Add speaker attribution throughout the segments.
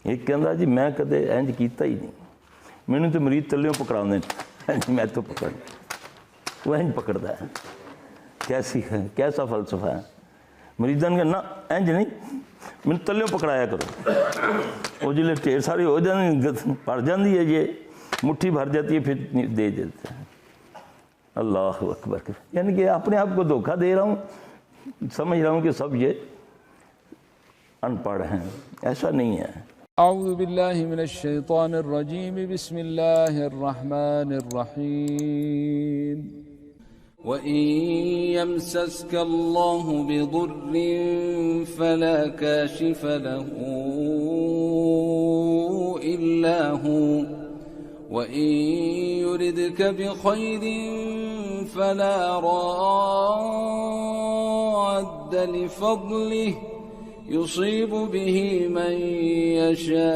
Speaker 1: ایک کہندا جی میں کدے انج کیتا ہی نہیں, مینوں تو مرید تلیوں پکڑاندے جی میں تو پکڑ, وہ انج پکڑدا ہے. کیسی ہے, کیسا فلسفہ ہے؟ مریدان کا نا انج نہیں, میں تلیوں پکڑایا کرو. وہ جلے ڈھیر ساری ہو جاتی پڑ جاتی ہے, یہ مٹھی بھر جاتی ہے پھر دے دیتے ہیں. اللہ اکبر. یعنی کہ اپنے آپ کو دھوکہ دے رہا ہوں, سمجھ رہا ہوں کہ سب یہ ان پڑھ ہیں, ایسا نہیں ہے.
Speaker 2: اعوذ باللہ من الشیطان الرجیم بسم اللہ الرحمن الرحیم وَإِن يَمْسَسْكَ اللَّهُ بِضُرٍّ فَلَا كَاشِفَ لَهُ إِلَّا هُوَ وَإِن يُرِدْكَ بِخَيْرٍ فَلَا رَادَّ لِفَضْلِهِ يُصِيبُ بِهِ مَن يَشَاءُ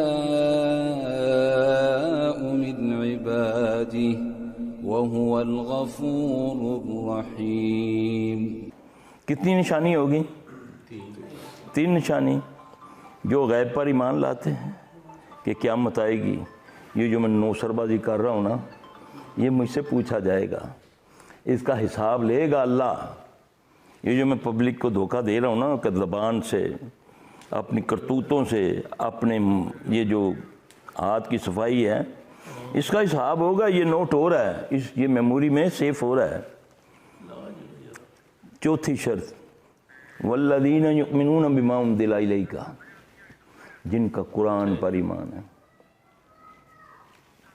Speaker 2: مِنْ عِبَادِهِ وَهُوَ الْغَفُورُ الرَّحِيمُ.
Speaker 1: کتنی نشانی ہوگی؟ 3 نشانی. جو غیب پر ایمان لاتے ہیں کہ قیامت آئے گی, یہ جو میں نوسر بازی کر رہا ہوں نا, یہ مجھ سے پوچھا جائے گا, اس کا حساب لے گا اللہ. یہ جو میں پبلک کو دھوکہ دے رہا ہوں نا, کہ زبان سے, اپنی کرتوتوں سے, اپنے یہ جو ہاتھ کی صفائی ہے, اس کا حساب ہوگا. یہ نوٹ ہو رہا ہے, یہ میموری میں سیف ہو رہا ہے. 4تھی شرط والذین یؤمنون بما انزل الیک, جن کا قرآن پر ایمان ہے,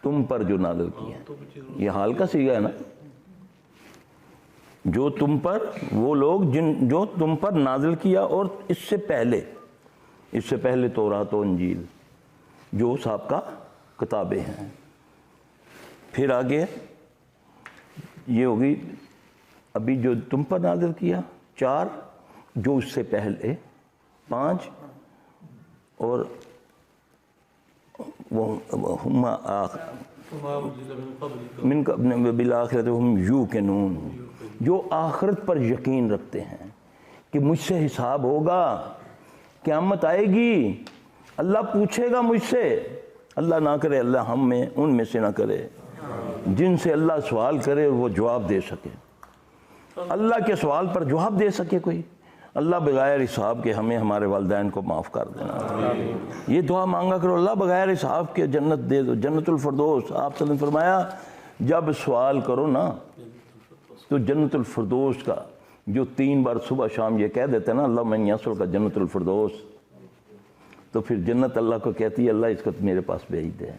Speaker 1: تم پر جو نازل کیا ہے. یہ حال کا صیغہ ہے نا, جو تم پر, وہ لوگ جو تم پر نازل کیا, اور اس سے پہلے تورات و انجیل جو سابقہ کتابیں ہیں. پھر آگے یہ ہوگی ابھی جو تم پر نازل کیا, 4 جو اس سے پہلے, 5 اور بالآخرۃ ہم یوقنون, جو آخرت پر یقین رکھتے ہیں کہ مجھ سے حساب ہوگا, قیامت آئے گی, اللہ پوچھے گا مجھ سے. اللہ نہ کرے اللہ ہم میں ان میں سے نہ کرے جن سے اللہ سوال کرے اور وہ جواب دے سکے. اللہ کے سوال پر جواب دے سکے کوئی. اللہ بغیر حساب کے ہمیں ہمارے والدین کو معاف کر دینا. یہ دعا مانگا کرو, اللہ بغیر حساب کے جنت دے دو, جنت الفردوس. آپ صلی اللہ علیہ وسلم نے فرمایا جب سوال کرو نا تو جنت الفردوس کا جو 3 بار صبح شام یہ کہہ دیتے ہیں نا, اللہ من یسأل کا جنت الفردوس, تو پھر جنت اللہ کو کہتی ہے اللہ اس کو میرے پاس بھیج دے.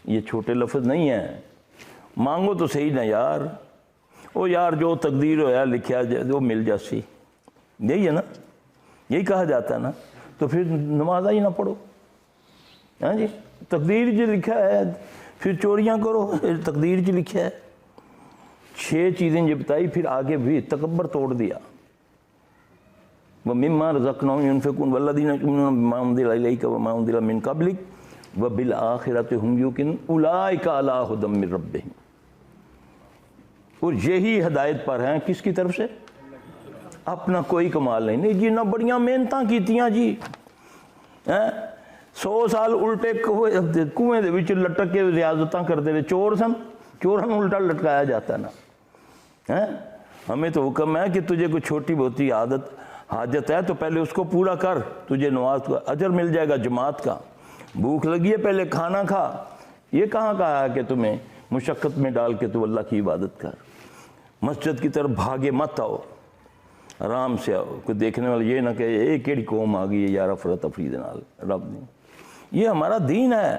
Speaker 1: یہ چھوٹے لفظ نہیں ہیں. مانگو تو صحیح نا یار, او یار جو تقدیر ہویا لکھیا وہ مل جاسی, یہی ہے نا, یہی کہا جاتا ہے نا. تو پھر نماز ہی نہ پڑھو. ہاں جی, تقدیر جو لکھا ہے, پھر چوریاں کرو, تقدیر جو لکھا ہے. 6 چیزیں جو بتائی, پھر آگے بھی تکبر توڑ دیا. وَمِمَّا رَزَقْنَاهُمْ يُنْفِقُونَ وَالَّذِينَ يُؤْمِنُونَ بِمَا أُنزِلَ إِلَيْكَ وَمَا أُنزِلَ مِنْ قَبْلِكَ وَبِالْآخِرَةِ هُمْ يُوقِنُونَ أُولَٰئِكَ عَلَىٰ هُدًى مِّن رَّبِّهِمْ. اور یہی ہدایت پر ہیں کس کی طرف سے؟ اپنا کوئی کمال نہیں جی, نہ بڑیاں محنتاں کیتیاں جی, 100 سال الٹے کنویں دے وچ لٹک کے ریاضتاں کرتے رہے. چور سن, چوراں نوں الٹا لٹکایا جاتا ہے نا. ہمیں تو حکم ہے کہ تجھے کوئی چھوٹی بہتی حاجت ہے تو پہلے اس کو پورا کر, تجھے نماز کا اجر مل جائے گا جماعت کا. بھوک لگی ہے پہلے کھانا کھا. یہ کہاں کہا ہے کہ تمہیں مشقت میں ڈال کے تو اللہ کی عبادت کر. مسجد کی طرف بھاگے مت آؤ, آرام سے آؤ. کوئی دیکھنے والا یہ نہ کہے اے کیڑی قوم آ گئی ہے یار افراتفری دے نال. رب نے, یہ ہمارا دین ہے.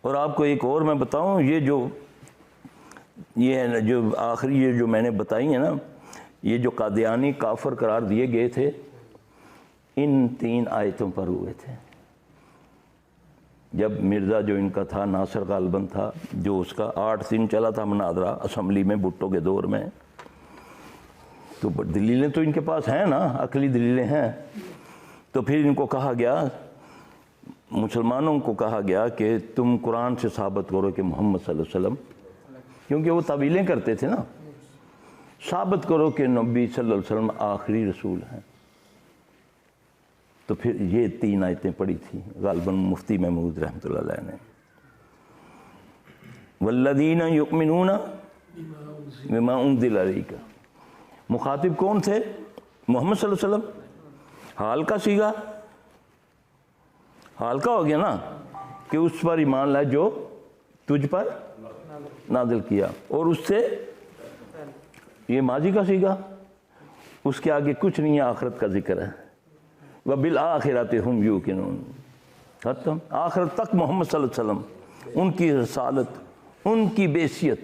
Speaker 1: اور آپ کو ایک اور میں بتاؤں, یہ جو آخری یہ جو میں نے بتائی ہیں نا, یہ جو قادیانی کافر قرار دیے گئے تھے, ان 3 آیتوں پر ہوئے تھے. جب مرزا جو ان کا تھا, ناصر غالباً تھا, جو اس کا 8 دن چلا تھا مناظرہ اسمبلی میں بھٹو کے دور میں, تو دلیلیں تو ان کے پاس ہیں نا, عقلی دلیلیں ہیں. تو پھر ان کو کہا گیا, مسلمانوں کو کہا گیا کہ تم قرآن سے ثابت کرو کہ محمد صلی اللہ علیہ وسلم, کیونکہ وہ تعویلیں کرتے تھے نا, ثابت کرو کہ نبی صلی اللہ علیہ وسلم آخری رسول ہیں. تو پھر یہ 3 آیتیں پڑھی تھی غالباً مفتی محمود رحمۃ اللہ علیہ نے. والذین یؤمنون بما انزل الیک. مخاطب کون تھے؟ محمد صلی اللہ علیہ وسلم. حال کا سیگا، حال کا ہو گیا نا کہ اس پر ایمان لائے جو تجھ پر نازل کیا، اور اس سے یہ ماضی کا سیگا، اس کے آگے کچھ نہیں ہے، آخرت کا ذکر ہے. وَبِالْآخِرَةِ هُمْ يُوقِنُونَ. ختم. آخرت تک محمد صلی اللہ علیہ وسلم، ان کی رسالت، ان کی بیسیت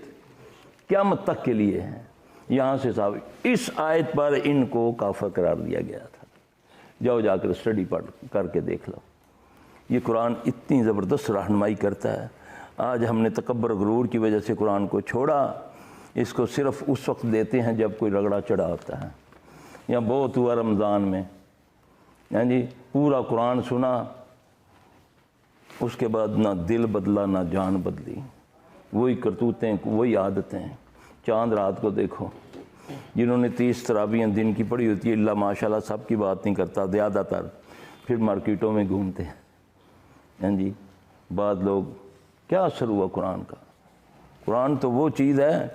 Speaker 1: قیامت تک کے لیے ہے. یہاں سے صاحب اس آیت پر ان کو کافر قرار دیا گیا تھا. جاؤ جا کر اسٹڈی کر کے دیکھ لو. یہ قرآن اتنی زبردست رہنمائی کرتا ہے. آج ہم نے تکبر غرور کی وجہ سے قرآن کو چھوڑا. اس کو صرف اس وقت دیتے ہیں جب کوئی رگڑا چڑھا ہوتا ہے، یا بہت ہوا رمضان میں، ہاں جی پورا قرآن سنا، اس کے بعد نہ دل بدلا نہ جان بدلی. وہی کرتوتیں، وہی عادتیں. چاند رات کو دیکھو، جنہوں نے 30 تراویحیں دن کی پڑھی ہوتی ہے، اللہ ماشاء اللہ سب کی بات نہیں کرتا، زیادہ تر پھر مارکیٹوں میں گھومتے ہیں. ہاں جی بعض لوگ، کیا اثر ہوا قرآن کا؟ قرآن تو وہ چیز ہے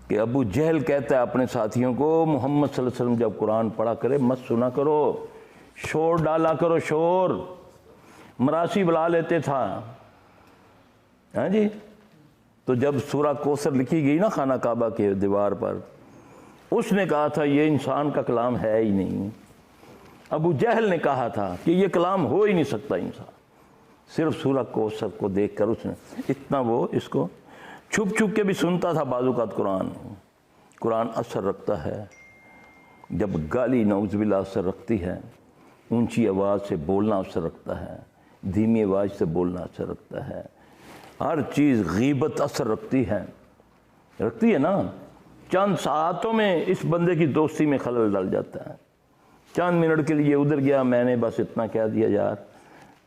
Speaker 1: کہ ابو جہل کہتا ہے اپنے ساتھیوں کو، محمد صلی اللہ علیہ وسلم جب قرآن پڑھا کرے مت سنا کرو، شور ڈالا کرو، شور. مراسی بلا لیتے تھا. ہاں جی تو جب سورہ کوثر لکھی گئی نا خانہ کعبہ کے دیوار پر، اس نے کہا تھا یہ انسان کا کلام ہے ہی نہیں. ابو جہل نے کہا تھا کہ یہ کلام ہو ہی نہیں سکتا انسان. صرف سورہ کوثر کو دیکھ کر اس نے اتنا، وہ اس کو چھپ چھپ کے بھی سنتا تھا بعض اوقات. قرآن اثر رکھتا ہے جب گالی نعوذ باللہ اثر رکھتی ہے، اونچی آواز سے بولنا اثر رکھتا ہے، دھیمی آواز سے بولنا اثر رکھتا ہے. ہر چیز. غیبت اثر رکھتی ہے نا. چند ساعتوں میں اس بندے کی دوستی میں خلل ڈال جاتا ہے. چند منٹ کے لیے ادھر گیا، میں نے بس اتنا کہہ دیا، یار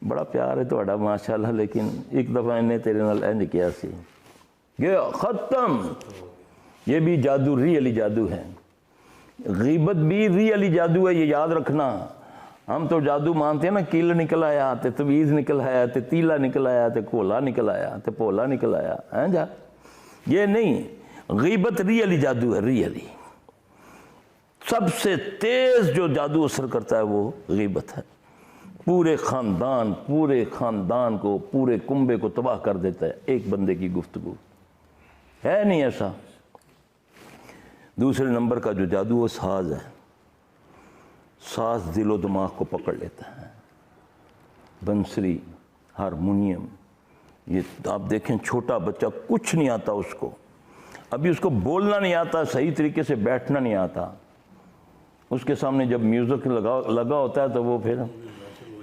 Speaker 1: بڑا پیار ہے تہاڈا ماشاءاللہ، لیکن ایک دفعہ انہیں تیرے نال انج کیا سی، یہ ختم. یہ بھی جادو، ریئلی جادو ہے. غیبت بھی ریئلی جادو ہے، یہ یاد رکھنا. ہم تو جادو مانتے ہیں نا، کیل نکل آیا تے تویز نکل آیا تے تیلا نکل آیا تے کولا نکل آیا تے پولا نکل آیا، ہیں جا. یہ نہیں، غیبت ریئلی جادو ہے. ریئلی سب سے تیز جو جادو اثر کرتا ہے وہ غیبت ہے. پورے خاندان کو، پورے کنبے کو تباہ کر دیتا ہے ایک بندے کی گفتگو. ہے نہیں ایسا؟ دوسرے نمبر کا جو جادو وہ ساز ہے. ساز دل و دماغ کو پکڑ لیتا ہے. بنسری، ہارمونیم. یہ آپ دیکھیں چھوٹا بچہ، کچھ نہیں آتا اس کو، ابھی اس کو بولنا نہیں آتا، صحیح طریقے سے بیٹھنا نہیں آتا. اس کے سامنے جب میوزک لگا ہوتا ہے تو وہ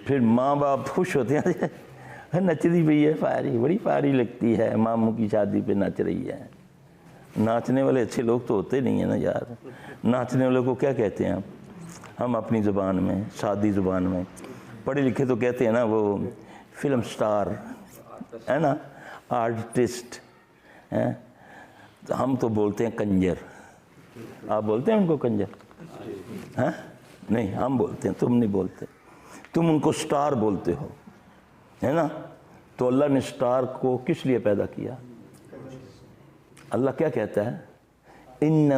Speaker 1: پھر ماں باپ خوش ہوتے ہیں، نچ رہی پئی ہے، پیاری، بڑی پیاری لگتی ہے، ماموں کی شادی پہ نچ رہی ہے. ناچنے والے اچھے لوگ تو ہوتے نہیں ہیں نا یار. ناچنے والوں کو کیا کہتے ہیں ہم اپنی زبان میں، سادی زبان میں؟ پڑھے لکھے تو کہتے ہیں نا وہ فلم سٹار ہے نا، آرٹسٹ. ہم تو بولتے ہیں کنجر. آپ بولتے ہیں ان کو کنجر؟ ہاں نہیں، ہم بولتے ہیں، تم نہیں بولتے. تم ان کو سٹار بولتے ہو، ہے نا. تو اللہ نے سٹار کو کس لیے پیدا کیا؟ اللہ کیا کہتا ہے؟ ان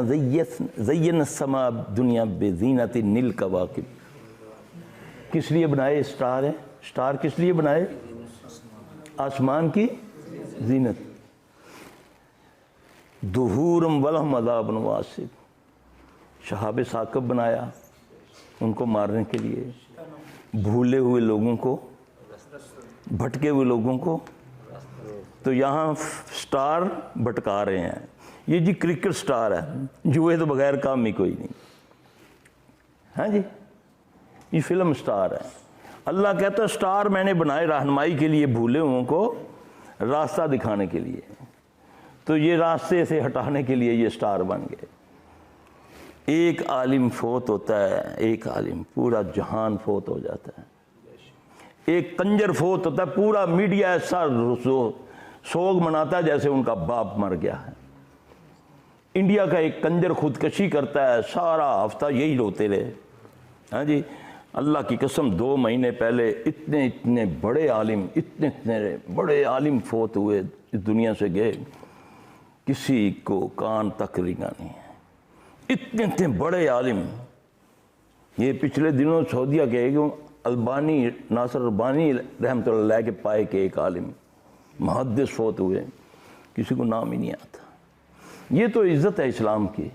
Speaker 1: زین السماء دنیا بزینت الکواکب. کس لیے بنائے سٹار ہے؟ سٹار کس لیے بنائے؟ آسمان کی زینت. دحورم ولہم عذاب واصب. شہاب ثاقب بنایا ان کو مارنے کے لیے، بھولے ہوئے لوگوں کو، بھٹکے ہوئے لوگوں کو. تو یہاں سٹار بھٹکا رہے ہیں. یہ جی کرکٹ سٹار ہے، جوئے تو بغیر کام ہی کوئی نہیں. ہاں جی یہ فلم سٹار ہے. اللہ کہتا ہے سٹار میں نے بنائے رہنمائی کے لیے، بھولے ہوئوں کو راستہ دکھانے کے لیے. تو یہ راستے سے ہٹانے کے لیے یہ سٹار بن گئے. ایک عالم فوت ہوتا ہے، ایک عالم، پورا جہان فوت ہو جاتا ہے. ایک کنجر فوت ہوتا ہے، پورا میڈیا ایسا سوگ مناتا ہے جیسے ان کا باپ مر گیا ہے. انڈیا کا ایک کنجر خودکشی کرتا ہے، سارا ہفتہ یہی روتے رہے. ہاں جی اللہ کی قسم 2 مہینے پہلے اتنے بڑے عالم فوت ہوئے، اس دنیا سے گئے، کسی کو کان تک رنگا نہیں ہے، اتنے بڑے عالم۔ یہ پچھلے دنوں سعودیہ کے البانی، ناصر البانی رحمۃ اللہ علیہ کے پائے کے ایک عالم محدث فوت ہوئے، کسی کو نام ہی نہیں آتا۔ یہ تو عزت ہے اسلام کی۔